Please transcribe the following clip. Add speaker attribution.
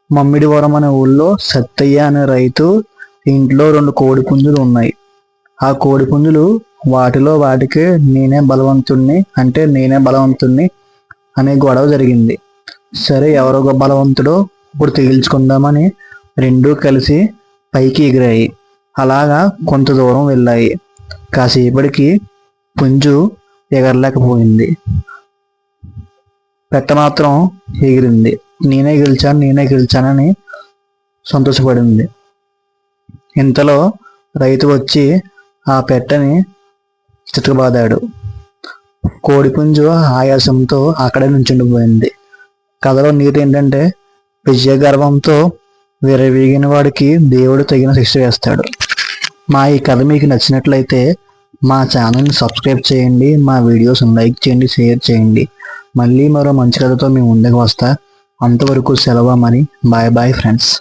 Speaker 1: మమ్మిడివరం అనే ఊళ్ళో సత్తయ్య అనే రైతు ఇంట్లో 2 కోడి పుంజులు ఉన్నాయి. ఆ కోడి పుంజులు వాటిలో వాటికి నేనే బలవంతుణ్ణి అనే గొడవ జరిగింది. సరే, ఎవరో బలవంతుడో ఇప్పుడు తేల్చుకుందామని రెండూ కలిసి పైకి ఎగిరాయి. అలాగా కొంత దూరం వెళ్ళాయి. కాసేపటికి పుంజు ఎగరలేకపోయింది. పెట్ట మాత్రం ఎగిరింది. నేనే గెలిచానని సంతోషపడింది. ఇంతలో రైతు వచ్చి ఆ పెట్టని చితకబాదాడు. కోడిపుంజు ఆయాసంతో అక్కడే నుంచుండిపోయింది. కథలో నీతి ఏంటంటే, విజయ గర్వంతో విర్రవీగిన వాడికి దేవుడు తగిన శిక్ష వేస్తాడు. మా ఈ కథ మీకు నచ్చినట్లయితే మా ఛానల్ని సబ్స్క్రైబ్ చేయండి, మా వీడియోస్ లైక్ చేయండి, షేర్ చేయండి. మళ్ళీ మరో మంచి కథతో మేము ముందుకు వస్తా. అంతవరకు సెలవు. Bye bye friends.